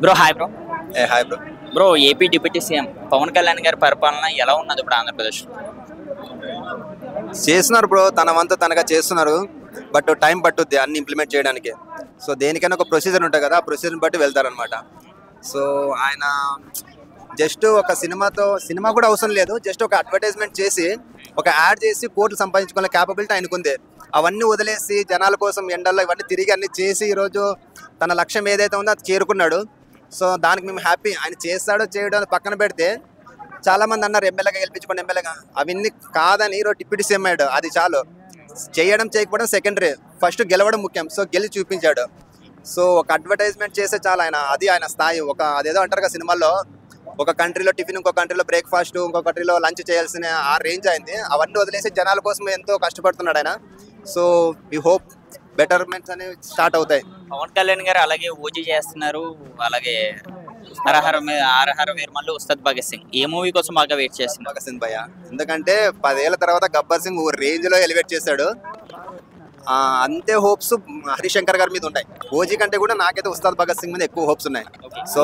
Bro hi bro. Hi bro. Bro AP deputy CM Pawan Kalyan గారి పరిపాలన ఎలా ఉన్నది ఇప్పుడు ఆంధ్రప్రదేశ్? చేస్తున్నారు బ్రో, తన వంతు తనగా చేస్తున్నారు. బట్ టైం పట్టుద్ది అన్ని ఇంప్లిమెంట్ చేయడానికి. సో దేనికైనా ఒక ప్రొసీజర్ ఉంటుంది కదా, ఆ ప్రొసీజర్ని బట్టి వెళ్తారనమాట. సో ఆయన జస్ట్ ఒక సినిమా కూడా అవసరం లేదు, జస్ట్ ఒక అడ్వర్టైజ్మెంట్ చేసి ఒక యాడ్ చేసి కోట్లు సంపాదించుకునే క్యాపబిలిటీ ఆయనకుంది. అవన్నీ వదిలేసి జనాల కోసం ఎండల్లో ఇవన్నీ తిరిగి అన్ని చేసి ఈరోజు తన లక్ష్యం ఏదైతే ఉందో అది చేరుకున్నాడు. సో దానికి మేము హ్యాపీ. ఆయన చేస్తాడో చేయడం పక్కన పెడితే చాలా మంది అన్నారు ఎమ్మెల్యేగా గెలిపించుకోండి ఎమ్మెల్యేగా, అవన్నీ కాదని ఈరోజు డిప్యూటీ సీఎం అయ్యాడు. అది చాలు. చేయడం చేయకపోవడం సెకండరీ, ఫస్ట్ గెలవడం ముఖ్యం. సో గెలిచి చూపించాడు. సో ఒక అడ్వర్టైజ్మెంట్ చేస్తే చాలా ఆయన స్థాయి. ఒక అదేదో అంటారు కదా సినిమాల్లో, ఒక కంట్రీలో టిఫిన్, ఇంకో కంట్రీలో బ్రేక్ఫాస్ట్, ఇంకో కంట్రీలో లంచ్ చేయాల్సిన ఆ రేంజ్ అయింది. అవన్నీ వదిలేసి జనాల కోసం ఎంతో కష్టపడుతున్నాడు ఆయన. సో వి హోప్ బెటర్మెంట్స్ అనేవి స్టార్ట్ అవుతాయి. పవన్ కళ్యాణ్ గారు అలాగే ఓజీ చేస్తున్నారు, అలాగే ఆర్ఆర్ వీరమల్లు, ఉస్తాద్ భగత్ సింగ్ ఏ మూవీ కోసం బాగా వెయిట్ చేస్తున్నారు? భగత్ సింగ్ భయ్య, ఎందుకంటే 10 ఏళ్ల తర్వాత గబ్బర్ సింగ్ ఓ రేంజ్ లో ఎలివేట్ చేశాడు. అంతే హోప్స్ హరిశంకర్ గారి మీద ఉంటాయి. ఓజీ కంటే కూడా నాకైతే ఉస్తాద్ భగత్ సింగ్ మీద ఎక్కువ హోప్స్ ఉన్నాయి. సో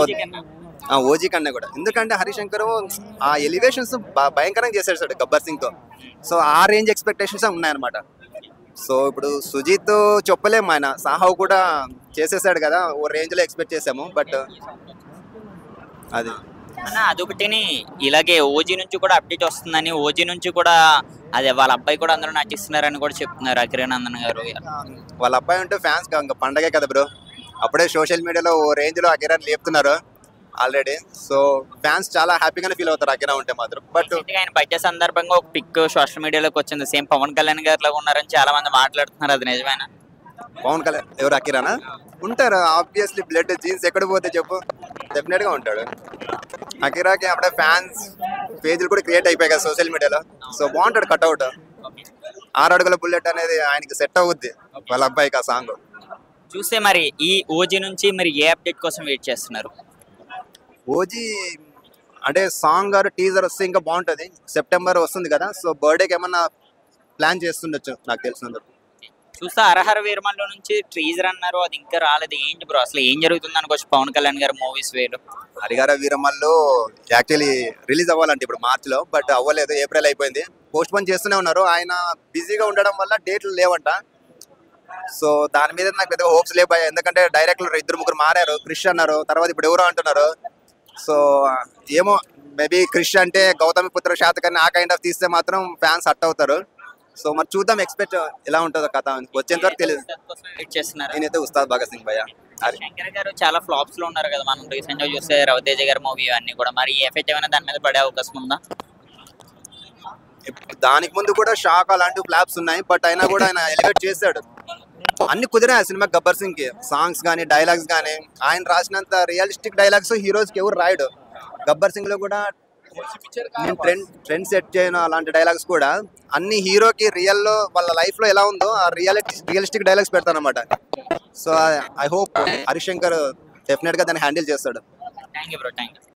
ఓజీ కన్నా కూడా, ఎందుకంటే హరిశంకర్ ఆ ఎలివేషన్స్ భయంకరంగా చేసేసాడు గబ్బర్ సింగ్ తో. సో ఆ రేంజ్ ఎక్స్పెక్టేషన్స్ ఉన్నాయన్నమాట. సో ఇప్పుడు సుజిత్ చెప్పలేము, ఆయన సాహవ్ కూడా చేసేసాడు కదా, ఓ రేంజ్ లో ఎక్స్పెక్ట్ చేసాము. బట్ అది అదొకటిని ఇలాగే ఓజీ నుంచి కూడా అప్డేట్ వస్తుందని, ఓజీ నుంచి కూడా అదే వాళ్ళ అబ్బాయి కూడా అందరూ నటిస్తున్నారని కూడా చెప్తున్నారు అఖిరానందన్ గారు. వాళ్ళ అబ్బాయి ఉంటే ఫ్యాన్స్ ఇంకా పండగే కదా బ్రో. అప్పుడే సోషల్ మీడియాలో ఓ రేంజ్ లో అఖిరాని లేపుతున్నారు ఆల్రెడీ. సో ఫ్యాన్స్ చాలా హ్యాపీగానే ఫీల్ అవుతారు అఖిరా ఉంటే మాత్రం. బట్ ఆయన బర్త్డే సందర్భంగా ఒక పిక్ సోషల్ మీడియాలోకి వచ్చింది, సేమ్ పవన్ కళ్యాణ్ గారు లాగా ఉన్నారని చాలా మంది మాట్లాడుతున్నారు. అది నిజమేనా? పవన్ కళ్యాణ్ ఎవరు అఖిరానా? ఉంటారు ఆబ్వియస్లీ, బ్లడ్ జీన్స్ ఎక్కడ పోతే చెప్పు, డెఫినెట్ గా ఉంటాడు. అఖిరాకి అప్పుడే ఫ్యాన్స్ పేజీలు కూడా క్రియేట్ అయిపోయాయి కదా సోషల్ మీడియాలో. సో బాగుంటాడు కట్అవుట్. 6 అడుగుల బుల్లెట్ అనేది ఆయనకి సెట్ అవుద్ది, వాళ్ళ అబ్బాయికి ఆ సాంగ్ చూస్తే. మరి ఈ ఓజీ నుంచి మరి ఏ అప్డేట్ కోసం వెయిట్ చేస్తున్నారు? ఓజీ అంటే సాంగ్ గారు టీజర్ వస్తే ఇంకా బాగుంటుంది. సెప్టెంబర్ వస్తుంది కదా, సో బర్త్డేకి ఏమన్నా ప్లాన్ చేస్తుండొచ్చు నాకు తెలిసినందుకు. చూస్తే ఆర్ఆర్ వీరమల్లు నుంచి టీజర్ అన్నారు, అది ఇంకా రాలేదు. ఏంటి బ్రో అసలు ఏం జరుగుతుంది అనుకోవచ్చు పవన్ కళ్యాణ్ గారు మూవీస్ వేలు? హరిహర వీరమల్లు యాక్చువల్లీ రిలీజ్ అవ్వాలంటే ఇప్పుడు మార్చిలో, బట్ అవ్వలేదు, ఏప్రిల్ అయిపోయింది. పోస్ట్ పోన్ చేస్తూనే ఉన్నారు. ఆయన బిజీగా ఉండడం వల్ల డేట్లు లేవంట. సో దాని మీద నాకు పెద్దగా హోప్స్ లేపాయి, ఎందుకంటే డైరెక్టర్ 2-3 మారారు. క్రిష్ అన్నారు, తర్వాత ఇప్పుడు ఎవరో అంటున్నారు. సో ఏమో, మేబీ క్రిష్ అంటే గౌతమి పుత్ర శాతకర్ణి ఆ కైండ్ ఆఫ్ తీస్తే మాత్రం ఫ్యాన్స్ హట్ అవుతారు. సో మరి చూద్దాం, ఎక్స్పెక్ట్ ఎలా ఉంటుందో కథ వచ్చేంత వరకు తెలియదు. నేనైతే ఉస్తాద్ భగత్ సింగ్ భయ్య. శంకర్ గారు చాలా ఫ్లాప్స్ లో ఉన్నారు కదా, మనం రీసెంట్ గా చూస్తే రవితేజ గారి మూవీ అన్ని కూడా. మరి ఈ ఎఫెక్ట్ ఏమైనా దాని మీద పడే అవకాశం ఉందా? దానికి ముందు కూడా షాక్ అలాంటి ఫ్లాప్స్ ఉన్నాయి, బట్ అయినా కూడా ఆయన ఎలివేట్ చేశాడు. అన్ని కుదిరాయి ఆ సినిమా. గబ్బర్ సింగ్ కి సాంగ్స్ కానీ డైలాగ్స్ కానీ, ఆయన రాసినంత రియలిస్టిక్ డైలాగ్స్ హీరోస్ కి ఎవరు రాయడు. గబ్బర్ సింగ్ లో కూడా ట్రెండ్ సెట్ చేయను అలాంటి డైలాగ్స్ కూడా అన్ని హీరోకి రియల్ లో వాళ్ళ లైఫ్ లో ఎలా ఉందో ఆ రియలిస్టిక్ డైలాగ్స్ పెడతానమాట. So I hope Harishankar definite గా దాన్ని హ్యాండిల్ చేస్తాడు. Thank you bro, thank you.